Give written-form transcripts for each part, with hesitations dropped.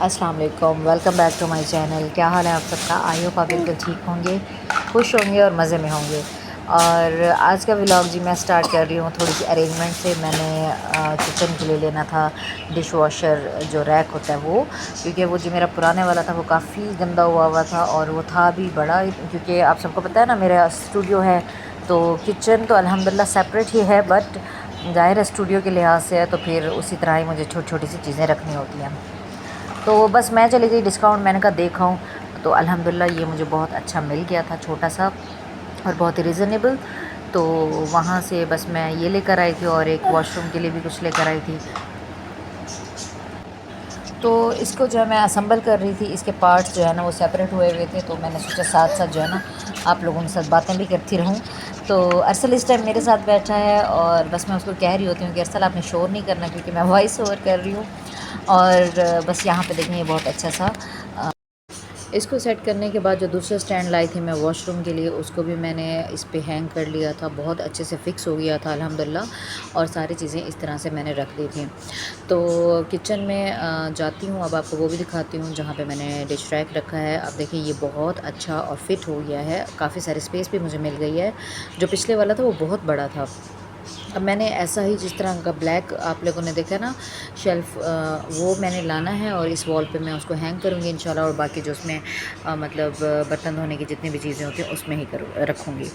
अस्सलाम वालेकुम, welcome back to my channel. क्या हाल है आप सबका? आई होप आप बिल्कुल ठीक होंगे, खुश होंगे और मज़े में होंगे। और आज का व्लॉग जी मैं स्टार्ट कर रही हूँ थोड़ी सी अरेंजमेंट से। मैंने किचन के लिए लेना था डिश वॉशर, जो रैक होता है वो, क्योंकि वो जो मेरा पुराने वाला था वो काफ़ी गंदा हुआ था और वो था भी बड़ा, क्योंकि आप सबको पता है ना मेरा स्टूडियो है, तो किचन तो अल्हम्दुलिल्लाह सेपरेट ही है, बट ज़ाहिर है स्टूडियो के लिहाज से है, तो फिर उसी तरह ही मुझे छोटी छोटी सी चीज़ें रखनी होती हैं। तो बस मैं चली गई डिस्काउंट, मैंने कहा देखा हूँ, तो अल्हम्दुलिल्लाह ये मुझे बहुत अच्छा मिल गया था, छोटा सा और बहुत ही रिज़नेबल। तो वहाँ से बस मैं ये लेकर आई थी और एक वॉशरूम के लिए भी कुछ लेकर आई थी। तो इसको जो है मैं असम्बल कर रही थी, इसके पार्ट्स जो है ना वो सेपरेट हुए हुए थे, तो मैंने सोचा साथ साथ जो है ना आप लोगों के साथ बातें भी करती रहूँ। तो अरसल इस टाइम मेरे साथ बैठा है और बस मैं उसको कह रही होती हूँ कि अरसल आपने शोर नहीं करना, क्योंकि मैं वॉइस ओवर कर रही हूँ। और बस यहाँ पे देखें ये बहुत अच्छा सा इसको सेट करने के बाद जो दूसरा स्टैंड लाई थी मैं वॉशरूम के लिए, उसको भी मैंने इस पे हैंग कर लिया था, बहुत अच्छे से फ़िक्स हो गया था अल्हम्दुलिल्लाह। और सारी चीज़ें इस तरह से मैंने रख दी थी। तो किचन में जाती हूँ, अब आपको वो भी दिखाती हूँ जहाँ पे मैंने डिश रैक रखा है। अब देखिए ये बहुत अच्छा और फिट हो गया है, काफ़ी सारी स्पेस भी मुझे मिल गई है। जो पिछले वाला था वो बहुत बड़ा था। अब मैंने ऐसा ही जिस तरह का ब्लैक आप लोगों ने देखा ना शेल्फ़, वो मैंने लाना है और इस वॉल पे मैं उसको हैंग करूँगी इंशाल्लाह। और बाकी जो उसमें मतलब बर्तन धोने की जितनी भी चीज़ें होती हैं उसमें ही रखूँगी।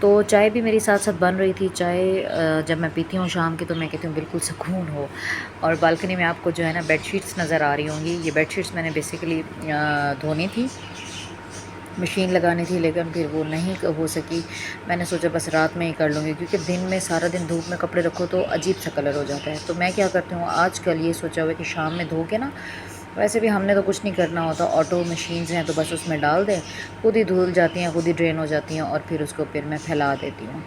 तो चाय भी मेरी साथ साथ बन रही थी। चाय जब मैं पीती हूँ शाम की, तो मैं कहती हूँ बिल्कुल सुकून हो। और बालकनी में आपको जो है ना बेडशीट्स नज़र आ रही होंगी। ये बेडशीट्स मैंने बेसिकली धोनी थी, मशीन लगानी थी, लेकिन फिर वो नहीं हो सकी। मैंने सोचा बस रात में ही कर लूँगी, क्योंकि दिन में सारा दिन धूप में कपड़े रखो तो अजीब सा कलर हो जाता है। तो मैं क्या करती हूँ आजकल ये सोचा हुआ है कि शाम में धो के ना, वैसे भी हमने तो कुछ नहीं करना होता, ऑटो मशीन्स हैं तो बस उसमें डाल दें, खुद ही धुल जाती हैं, खुद ही ड्रेन हो जाती हैं और फिर उसको फिर मैं फैला देती हूँ।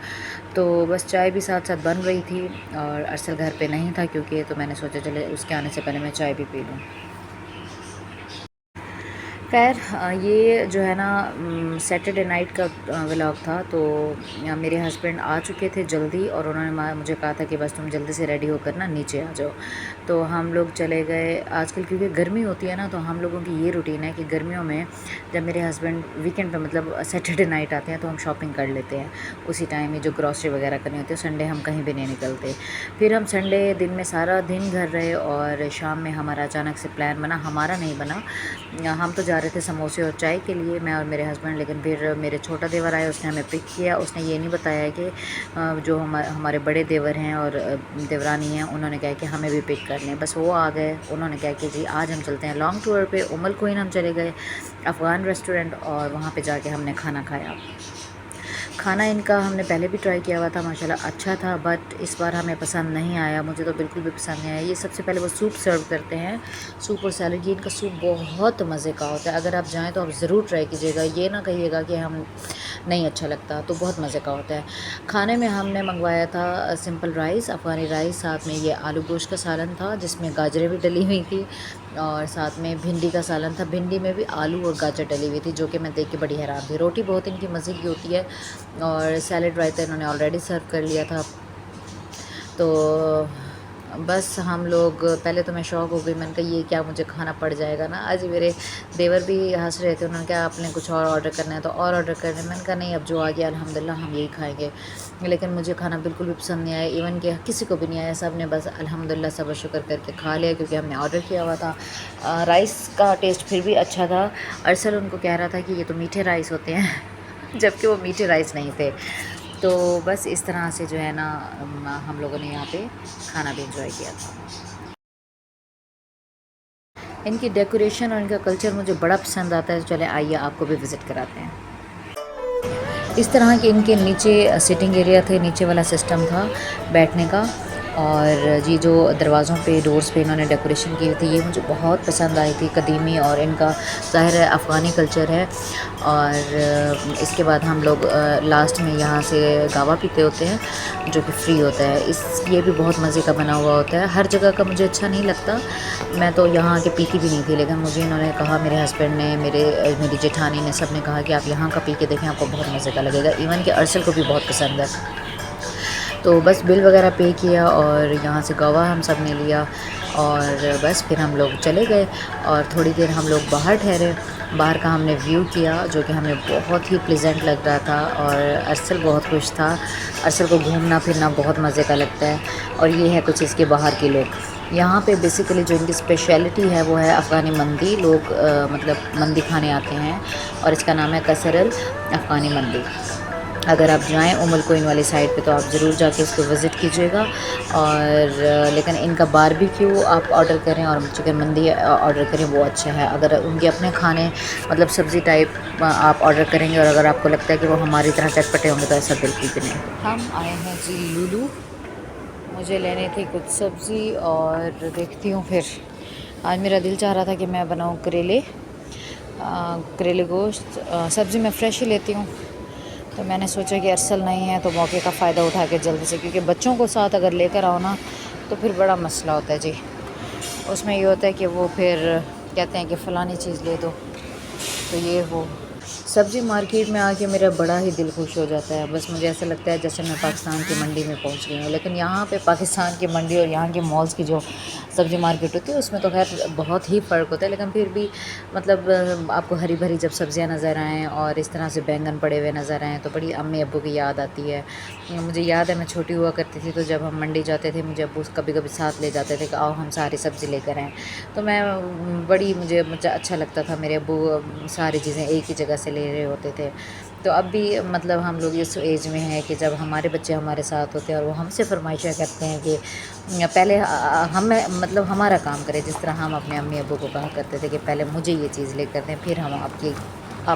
तो बस चाय भी साथ साथ बन रही थी और अरसल घर पे नहीं था क्योंकि, तो मैंने सोचा चले उसके आने से पहले मैं चाय भी पी लूँ। खैर ये जो है ना सैटरडे नाइट का व्लॉग था। तो मेरे हस्बैंड आ चुके थे जल्दी और उन्होंने मुझे कहा था कि बस तुम जल्दी से रेडी होकर ना नीचे आ जाओ। तो हम लोग चले गए। आजकल क्योंकि गर्मी होती है ना, तो हम लोगों की ये रूटीन है कि गर्मियों में जब मेरे हस्बैंड वीकेंड पे मतलब सैटरडे नाइट आते हैं तो हम शॉपिंग कर लेते हैं उसी टाइम ही, जो ग्रॉसरी वगैरह करनी होती है। संडे हम कहीं भी नहीं निकलते। फिर हम संडे दिन में सारा दिन घर रहे और शाम में हमारा अचानक से प्लान बना, हमारा नहीं बना, हम तो जा रहे थे समोसे और चाय के लिए, मैं और मेरे हस्बैंड। लेकिन फिर मेरे छोटा देवर आया, उसने हमें पिक किया। उसने ये नहीं बताया कि जो हमारे बड़े देवर हैं और देवरानी हैं, उन्होंने कहा कि हमें भी पिक कर लें। बस वो आ गए, उन्होंने कहा कि जी आज हम चलते हैं लॉन्ग टूर पे। उमल कोइन हम चले गए अफ़गान रेस्टोरेंट और वहाँ पे जाके हमने खाना खाया। खाना इनका हमने पहले भी ट्राई किया हुआ था, माशाल्लाह अच्छा था, बट इस बार हमें पसंद नहीं आया। मुझे तो बिल्कुल भी पसंद नहीं आया। ये सबसे पहले वो सूप सर्व करते हैं, सूप और सैलड। ये इनका सूप बहुत मज़े का होता है, अगर आप जाएँ तो आप ज़रूर ट्राई कीजिएगा, ये ना कहिएगा कि हम नहीं अच्छा लगता, तो बहुत मज़े का होता है। खाने में हमने मंगवाया था सिंपल राइस, अफ़गानी राइस, साथ में ये आलू गोश्त का सालन था जिसमें गाजरें भी डली हुई थी और साथ में भिंडी का सालन था। भिंडी में भी आलू और गाजर डली हुई थी, जो कि मैं देख के बड़ी हैरान थी। रोटी बहुत इनकी मज़े की होती है और सैलड रायता इन्होंने ऑलरेडी सर्व कर लिया था। तो बस हम लोग, पहले तो मैं शॉक हो गई, मैंने कहा ये क्या मुझे खाना पड़ जाएगा ना। आज मेरे देवर भी हंस रहे थे, उन्होंने कहा आपने कुछ और ऑर्डर करना है तो और ऑर्डर करना है। मैंने कहा नहीं, अब जो आ गया अल्हम्दुलिल्लाह हम यही खाएंगे। लेकिन मुझे खाना बिल्कुल भी पसंद नहीं आया, इवन कि किसी को भी नहीं आया। सब ने बस अल्हम्दुलिल्लाह सब्र शुक्र करके खा लिया, क्योंकि हमने ऑर्डर किया हुआ था। राइस का टेस्ट फिर भी अच्छा था। अरसल उनको कह रहा था कि ये तो मीठे राइस होते हैं जबकि वो मीठे राइस नहीं थे। तो बस इस तरह से जो है ना हम लोगों ने यहाँ पे खाना भी इंजॉय किया था। इनकी डेकोरेशन और इनका कल्चर मुझे बड़ा पसंद आता है। तो चले आइए आपको भी विज़िट कराते हैं। इस तरह के इनके नीचे सिटिंग एरिया थे, नीचे वाला सिस्टम था बैठने का। और जी जो दरवाज़ों पे, डोर्स पे इन्होंने डेकोरेशन की हुई थी, ये मुझे बहुत पसंद आई थी, कदीमी, और इनका ज़ाहिर है अफ़गानी कल्चर है। और इसके बाद हम लोग लास्ट में यहाँ से गावा पीते होते हैं, जो कि फ़्री होता है। ये भी बहुत मज़े का बना हुआ होता है। हर जगह का मुझे अच्छा नहीं लगता, मैं तो यहाँ आके पीती भी नहीं थी, लेकिन मुझे इन्होंने कहा, मेरे हस्बैंड ने, मेरी जेठानी ने, सब ने कहा कि आप यहाँ का पी के देखें, आपको बहुत मज़े का लगेगा। इवन कि अरसल को भी बहुत पसंद है। तो बस बिल वगैरह पे किया और यहाँ से गावा हम सब ने लिया और बस फिर हम लोग चले गए और थोड़ी देर हम लोग बाहर ठहरे। बाहर का हमने व्यू किया जो कि हमें बहुत ही प्लेजेंट लग रहा था और अरसल बहुत खुश था। अरसल को घूमना फिरना बहुत मज़े का लगता है। और ये है कुछ इसके बाहर के लोग। यहाँ पे बेसिकली जो इनकी स्पेशलिटी है वो है अफ़गानी मंदी। लोग मतलब मंदी खाने आते हैं और इसका नाम है कसरल अफ़गानी मंदी। अगर आप जाएँ उम्मुल कोइन वाली साइड पे तो आप ज़रूर जाके इसको विज़िट कीजिएगा। और लेकिन इनका बारबेक्यू आप ऑर्डर करें और चिकन मंदी ऑर्डर करें वो अच्छा है। अगर उनके अपने खाने मतलब सब्ज़ी टाइप आप ऑर्डर करेंगे और अगर आपको लगता है कि वो हमारी तरह चटपटे होंगे तो ऐसा बिल्कुल भी नहीं। हम आए हैं जी लुलू। मुझे लेने थी कुछ सब्ज़ी और देखती हूँ फिर। आज मेरा दिल चाह रहा था कि मैं बनाऊँ करेले गोश्त। सब्ज़ी मैं फ़्रेश ही लेती हूँ तो मैंने सोचा कि अरसल नहीं है तो मौके का फ़ायदा उठा के जल्दी से, क्योंकि बच्चों को साथ अगर लेकर आओ ना तो फिर बड़ा मसला होता है जी। उसमें ये होता है कि वो फिर कहते हैं कि फ़लानी चीज़ ले दो, तो ये वो सब्ज़ी मार्केट में आके मेरा बड़ा ही दिल खुश हो जाता है। बस मुझे ऐसा लगता है जैसे मैं पाकिस्तान की मंडी में पहुंच गई हूँ। लेकिन यहाँ पे पाकिस्तान की मंडी और यहाँ के मॉल्स की जो सब्ज़ी मार्केट होती है उसमें तो खैर बहुत ही फ़र्क होता है, लेकिन फिर भी मतलब आपको हरी भरी जब सब्ज़ियाँ नज़र आएँ और इस तरह से बैंगन पड़े हुए नज़र आएँ तो बड़ी अम्मी अब्बू की याद आती है। मुझे याद है मैं छोटी हुआ करती थी तो जब हम मंडी जाते थे मुझे अब्बू कभी कभी साथ ले जाते थे कि आओ हम सारी सब्ज़ी लेकर आएँ। तो मैं बड़ी मुझे अच्छा लगता था, मेरे अब्बू सारी चीज़ें एक ही जगह से ले रहे होते थे। तो अब भी मतलब हम लोग इस एज में हैं कि जब हमारे बच्चे हमारे साथ होते हैं और वो हमसे फरमाइशें करते हैं कि पहले हम मतलब हमारा काम करें, जिस तरह हम अपने अम्मी अब्बू को कहा करते थे कि पहले मुझे ये चीज़ लेकर दें फिर हम आप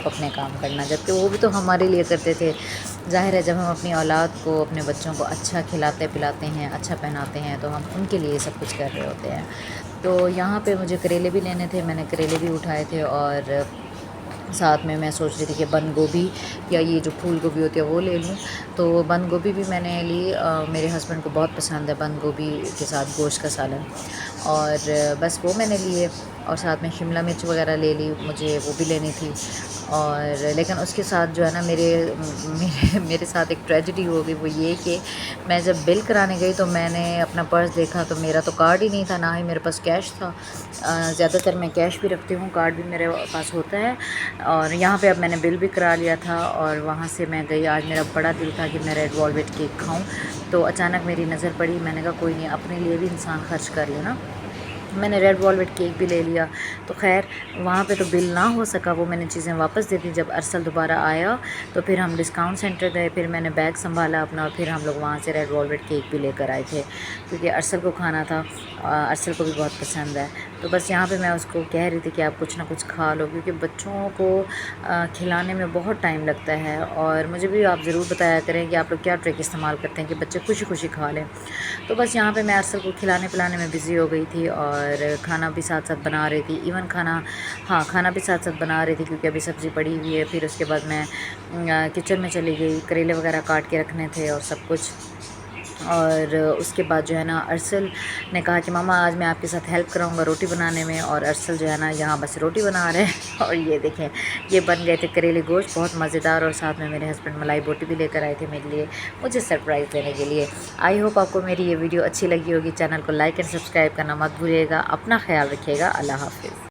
अपने काम करना, जबकि वो भी तो हमारे लिए करते थे। ज़ाहिर है जब हम अपनी औलाद को अपने बच्चों को अच्छा खिलाते पिलाते हैं, अच्छा पहनाते हैं तो हम उनके लिए सब कुछ कर रहे होते हैं। तो यहाँ पे मुझे करेले भी लेने थे, मैंने करेले भी उठाए थे और साथ में मैं सोच रही थी कि बंद गोभी या ये जो फूल गोभी होती है वो ले लूँ। तो बंद गोभी भी मैंने ली। मेरे हस्बैंड को बहुत पसंद है बंद गोभी के साथ गोश्त का सालन, और बस वो मैंने लिए। और साथ में शिमला मिर्च वगैरह ले ली, मुझे वो भी लेनी थी। और लेकिन उसके साथ जो है ना मेरे साथ एक ट्रेजेडी हो गई, वो ये कि मैं जब बिल कराने गई तो मैंने अपना पर्स देखा तो मेरा तो कार्ड ही नहीं था, ना ही मेरे पास कैश था। ज़्यादातर मैं कैश भी रखती हूँ, कार्ड भी मेरे पास होता है। और यहाँ पे अब मैंने बिल भी करा लिया था और वहाँ से मैं गई। आज मेरा बड़ा दिल था कि मैं रेड वेलवेट केक खाऊं, तो अचानक मेरी नज़र पड़ी। मैंने कहा कोई नहीं, अपने लिए भी इंसान खर्च कर लेना। मैंने रेड वेलवेट केक भी ले लिया। तो खैर वहाँ पे तो बिल ना हो सका, वो मैंने चीज़ें वापस दे दी। जब अरसल दोबारा आया तो फिर हम डिस्काउंट सेंटर गए, फिर मैंने बैग संभाला अपना और फिर हम लोग वहाँ से रेड वेलवेट केक भी लेकर आए थे, क्योंकि अरसल को खाना था। अरसल को भी बहुत पसंद है। तो बस यहाँ पे मैं उसको कह रही थी कि आप कुछ ना कुछ खा लो, क्योंकि बच्चों को खिलाने में बहुत टाइम लगता है। और मुझे भी आप ज़रूर बताया करें कि आप लोग क्या ट्रिक इस्तेमाल करते हैं कि बच्चे खुशी खुशी खा लें। तो बस यहाँ पे मैं अरसल को खिलाने पिलाने में बिज़ी हो गई थी और खाना भी साथ साथ बना रही थी। इवन खाना भी साथ साथ बना रही थी, क्योंकि अभी सब्ज़ी पड़ी हुई है। फिर उसके बाद मैं किचन में चली गई, करेले वगैरह काट के रखने थे और सब कुछ। और उसके बाद जो है ना अरसल ने कहा कि मामा आज मैं आपके साथ हेल्प कराऊंगा रोटी बनाने में। और अरसल जो है ना यहाँ बस रोटी बना रहे हैं और ये देखें ये बन गए थे करेले गोश्त, बहुत मज़ेदार। और साथ में मेरे हस्बैंड मलाई बोटी भी लेकर आए थे मेरे लिए, मुझे सरप्राइज़ देने के लिए। आई होप आपको मेरी ये वीडियो अच्छी लगी होगी। चैनल को लाइक एंड सब्सक्राइब करना मत भूलिएगा। अपना ख्याल रखिएगा। अल्लाह हाफिज़।